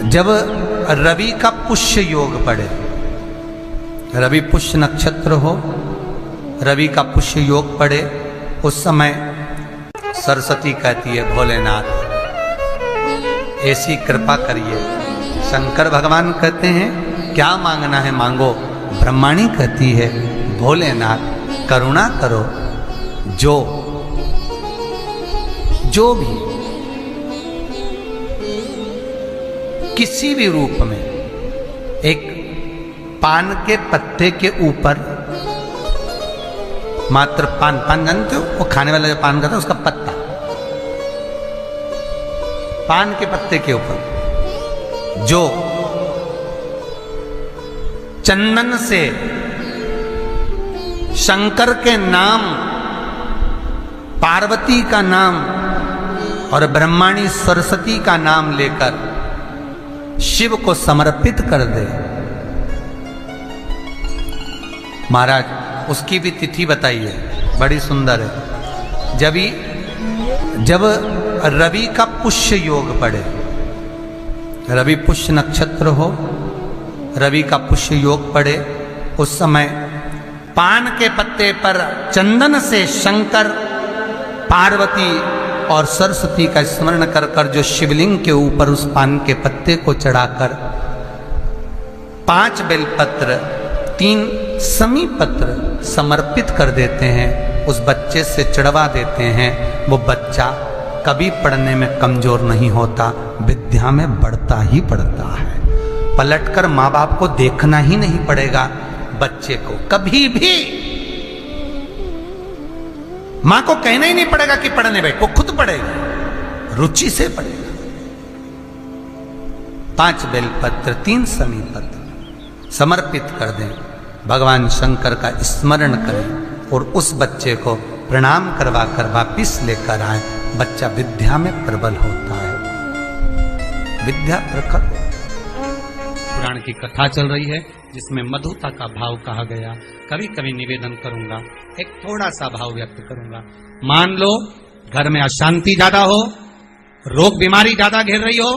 जब रवि का पुष्य योग पड़े, रवि पुष्य नक्षत्र हो, रवि का पुष्य योग पड़े, उस समय सरस्वती कहती है भोलेनाथ ऐसी कृपा करिए। शंकर भगवान कहते हैं क्या मांगना है मांगो। ब्रह्माणी कहती है भोलेनाथ करुणा करो, जो भी किसी भी रूप में एक पान के पत्ते के ऊपर, मात्र पान जानते हो, वो खाने वाला जो पान खाता है उसका पत्ता, पान के पत्ते के ऊपर जो चंदन से शंकर के नाम, पार्वती का नाम और ब्रह्माणी सरस्वती का नाम लेकर शिव को समर्पित कर दे, महाराज उसकी भी तिथि बताइए, बड़ी सुंदर है। जब रवि का पुष्य योग पड़े, रवि पुष्य नक्षत्र हो, रवि का पुष्य योग पड़े, उस समय पान के पत्ते पर चंदन से शंकर, पार्वती और सरस्वती का स्मरण कर कर जो शिवलिंग के ऊपर उस पान के पत्ते को चढ़ाकर 5 बेलपत्र 3 समी पत्र समर्पित कर देते हैं, उस बच्चे से चढ़वा देते हैं, वो बच्चा कभी पढ़ने में कमजोर नहीं होता, विद्या में बढ़ता ही बढ़ता है। पलटकर माँ बाप को देखना ही नहीं पड़ेगा बच्चे को, कभी भी मां को कहना ही नहीं पड़ेगा कि पढ़ने बैठ, वो खुद पढ़ेगा, रुचि से पढ़ेगा। 5 बेलपत्र 3 समी पत्र समर्पित कर दें, भगवान शंकर का स्मरण करें और उस बच्चे को प्रणाम करवा कर वापिस लेकर आए, बच्चा विद्या में प्रबल होता है, विद्या प्रखर। पुराण की कथा चल रही है जिसमें मधुता का भाव कहा गया। कभी कभी निवेदन करूंगा, एक थोड़ा सा भाव व्यक्त करूंगा। मान लो घर में अशांति ज्यादा हो, रोग बीमारी ज्यादा घेर रही हो,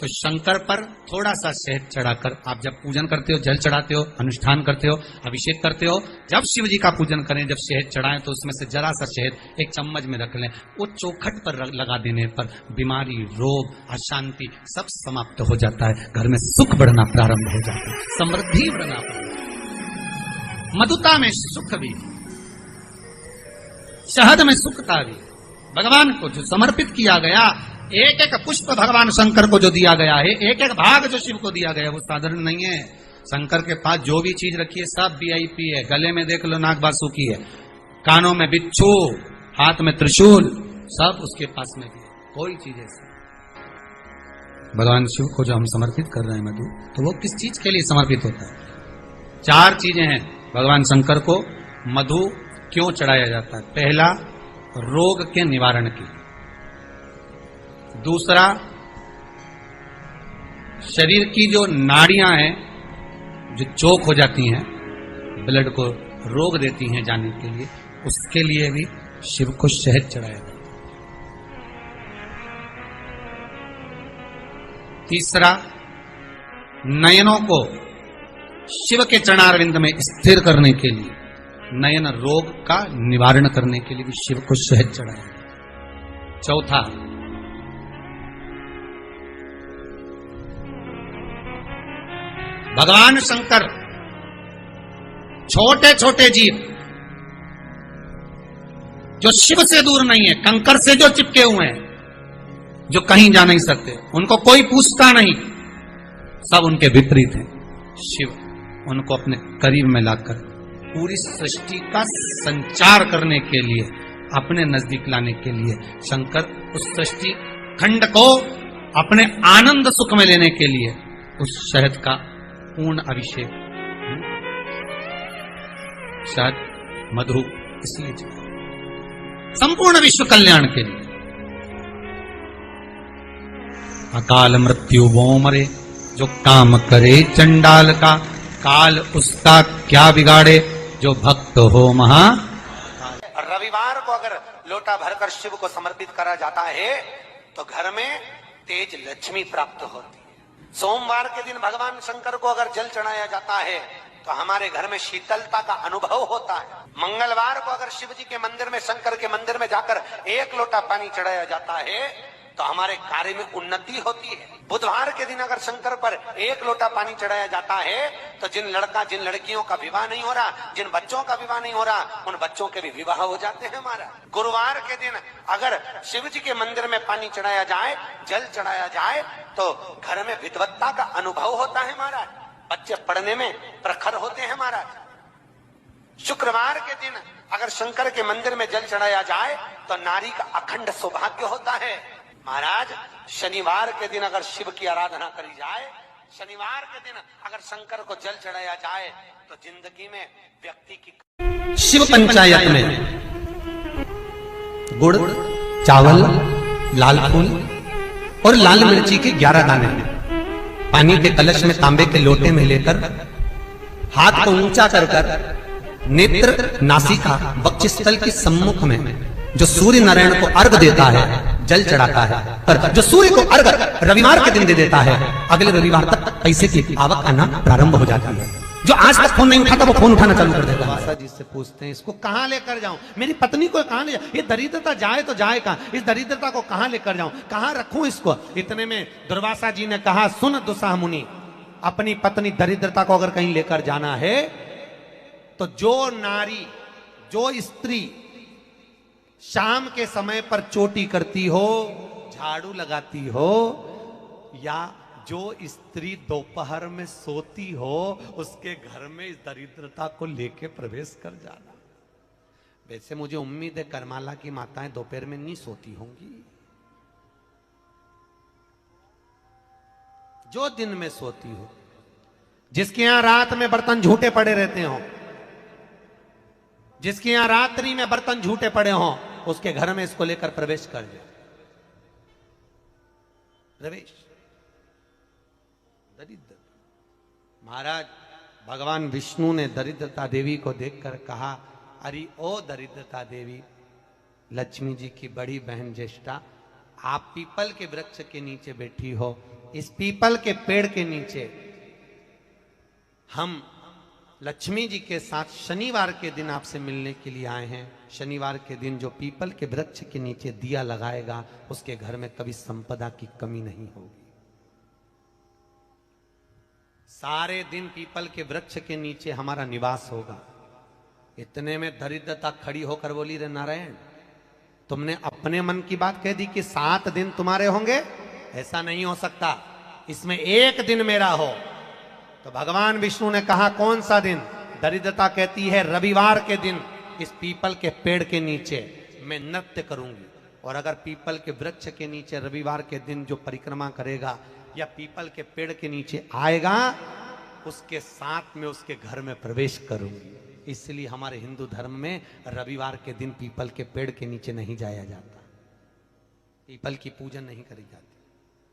तो शंकर पर थोड़ा सा शहद चढ़ाकर आप जब पूजन करते हो, जल चढ़ाते हो, अनुष्ठान करते हो, अभिषेक करते हो, जब शिव जी का पूजन करें, जब शहद चढ़ाएं तो उसमें से जरा सा शहद एक चम्मच में रख लें, वो चौखट पर लगा देने पर बीमारी, रोग, अशांति सब समाप्त हो जाता है, घर में सुख बढ़ना प्रारंभ हो जाता है, समृद्धि बढ़ना प्रारंभ। मधुता में सुख भी, शहद में सुखता भी, भगवान को जो समर्पित किया गया, एक एक पुष्प भगवान शंकर को जो दिया गया है, एक एक भाग जो शिव को दिया गया, वो साधारण नहीं है। शंकर के पास जो भी चीज रखी है सब वीआईपी है। गले में देख लो नाग बासुकी है, कानों में बिच्छू, हाथ में त्रिशूल, सब उसके पास में भी, कोई चीज ऐसी। भगवान शिव को जो हम समर्पित कर रहे हैं मधु, तो वो किस चीज के लिए समर्पित होता है? 4 चीजें हैं भगवान शंकर को मधु क्यों चढ़ाया जाता है। पहला, रोग के निवारण के लिए। दूसरा, शरीर की जो नाड़ियां हैं जो चोक हो जाती हैं, ब्लड को रोक देती हैं जाने के लिए, उसके लिए भी शिव को शहद चढ़ाया जाता है। तीसरा, नयनों को शिव के चरणारविंद में स्थिर करने के लिए, नयन रोग का निवारण करने के लिए भी शिव को शहद चढ़ाया जाता है। चौथा, भगवान शंकर छोटे छोटे जीव जो शिव से दूर नहीं है, कंकर से जो चिपके हुए हैं, जो कहीं जा नहीं सकते, उनको कोई पूछता नहीं, सब उनके विपरीत हैं। शिव उनको अपने करीब में लाकर पूरी सृष्टि का संचार करने के लिए, अपने नजदीक लाने के लिए, शंकर उस सृष्टि खंड को अपने आनंद सुख में लेने के लिए उस शहद का पूर्ण अभिषेक, शहद मधु इसलिए संपूर्ण विश्व कल्याण के लिए। अकाल मृत्यु वो मरे, जो काम करे चंडाल का, काल उसका क्या बिगाड़े, जो भक्त हो महा। रविवार को अगर लोटा भरकर शिव को समर्पित करा जाता है तो घर में तेज लक्ष्मी प्राप्त होती है, सोमवार के दिन भगवान शंकर को अगर जल चढ़ाया जाता है तो हमारे घर में शीतलता का अनुभव होता है। मंगलवार को अगर शिव जी के मंदिर में, शंकर के मंदिर में जाकर 1 लोटा पानी चढ़ाया जाता है तो हमारे कार्य में उन्नति होती है। बुधवार के दिन अगर शंकर पर 1 लोटा पानी चढ़ाया जाता है तो जिन लड़कियों का विवाह नहीं हो रहा, जिन बच्चों का विवाह नहीं हो रहा, उन बच्चों के भी विवाह हो जाते हैं हमारा। गुरुवार के दिन अगर शिव जी के मंदिर में पानी चढ़ाया जाए, जल चढ़ाया जाए तो घर में विद्वत्ता का अनुभव होता है हमारा, बच्चे पढ़ने में प्रखर होते हैं महाराज। शुक्रवार के दिन अगर शंकर के मंदिर में जल चढ़ाया जाए तो नारी का अखंड सौभाग्य होता है महाराज। शनिवार के दिन अगर शिव की आराधना करी जाए, शनिवार के दिन अगर शंकर को जल चढ़ाया जाए तो जिंदगी में व्यक्ति की शिव पंचायत में गुड़, चावल, लाल फूल और लाल मिर्ची के 11 दाने पानी के कलश में तांबे के लोटे में लेकर हाथ को ऊंचा कर नेत्र, नासिका, वक्षस्थल के सम्मुख में जो सूर्य नारायण को अर्घ देता है, जल चढ़ाता है, पर जो सूर्य को अर्घ रविवार के दिन दे देता है, अगले रविवार तक पैसे की आवक आना प्रारंभ हो जाती है। जो आज तक फोन नहीं उठाता वो फोन उठाना चालू कर देगा। दुर्वासा जी से पूछते हैं, इसको कहां लेकर जाऊं, मेरी पत्नी को कहां ले जाऊं, ये दरिद्रता जाए तो जाए कहां, इस दरिद्रता को कहां लेकर जाऊं, कहां रखूं इसको। इतने में दुर्वासा जी ने कहा, सुन दुस्साह मुनि, अपनी पत्नी दरिद्रता को अगर कहीं लेकर जाना है तो जो नारी, जो स्त्री शाम के समय पर चोटी करती हो, झाड़ू लगाती हो, या जो स्त्री दोपहर में सोती हो, उसके घर में इस दरिद्रता को लेके प्रवेश कर जाना। वैसे मुझे उम्मीद है करमाला की माताएं दोपहर में नहीं सोती होंगी, जो दिन में सोती हो, जिसके यहां रात में बर्तन झूठे पड़े रहते हो, जिसके यहां रात्रि में बर्तन झूठे पड़े हों, उसके घर में इसको लेकर प्रवेश कर जाए। प्रवेश दरिद्र। महाराज भगवान विष्णु ने दरिद्रता देवी को देखकर कहा, अरे ओ दरिद्रता देवी, लक्ष्मी जी की बड़ी बहन ज्येष्ठा, आप पीपल के वृक्ष के नीचे बैठी हो, इस पीपल के पेड़ के नीचे हम लक्ष्मी जी के साथ शनिवार के दिन आपसे मिलने के लिए आए हैं। शनिवार के दिन जो पीपल के वृक्ष के नीचे दिया लगाएगा, उसके घर में कभी संपदा की कमी नहीं होगी। सारे दिन पीपल के वृक्ष के नीचे हमारा निवास होगा। इतने में दरिद्रता खड़ी होकर बोली, रे नारायण, तुमने अपने मन की बात कह दी कि 7 दिन तुम्हारे होंगे, ऐसा नहीं हो सकता, इसमें 1 दिन मेरा हो। तो भगवान विष्णु ने कहा, कौन सा दिन? दरिद्रता कहती है, रविवार के दिन इस पीपल के पेड़ के नीचे मैं नृत्य करूंगी, और अगर पीपल के वृक्ष के नीचे रविवार के दिन जो परिक्रमा करेगा या पीपल के पेड़ के नीचे आएगा, उसके साथ में उसके घर में प्रवेश करूंगी। इसलिए हमारे हिंदू धर्म में रविवार के दिन पीपल के पेड़ के नीचे नहीं जाया जाता, पीपल की पूजन नहीं करी जाती,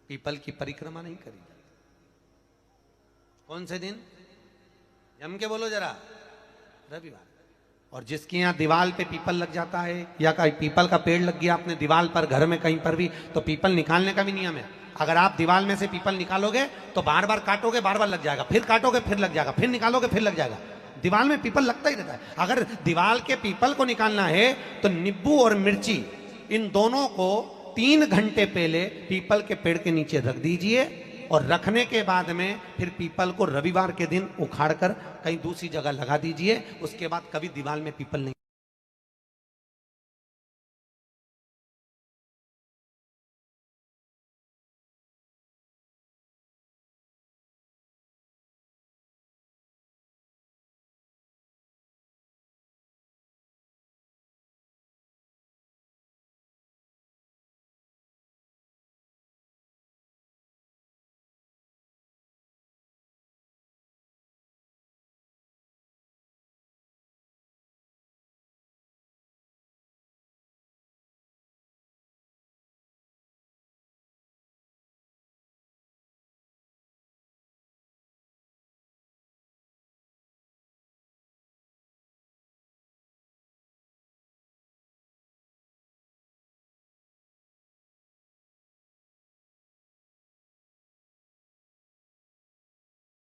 पीपल की परिक्रमा नहीं करी जाती। कौन से दिन? जम के बोलो जरा, रविवार। और जिसके यहाँ दीवाल पे पीपल लग जाता है, या कहीं पीपल का पेड़ लग गया अपने दीवाल पर, घर में कहीं पर भी, तो पीपल निकालने का भी नियम है। अगर आप दीवाल में से पीपल निकालोगे तो बार बार काटोगे, बार बार लग जाएगा, फिर काटोगे फिर लग जाएगा, फिर निकालोगे फिर लग जाएगा। दीवाल में पीपल लगता ही रहता है। अगर दीवाल के पीपल को निकालना है तो नींबू और मिर्ची, इन दोनों को 3 घंटे पहले पीपल के पेड़ के नीचे रख दीजिए, और रखने के बाद में फिर पीपल को रविवार के दिन उखाड़कर कहीं दूसरी जगह लगा दीजिए। उसके बाद कभी दीवाल में पीपल नहीं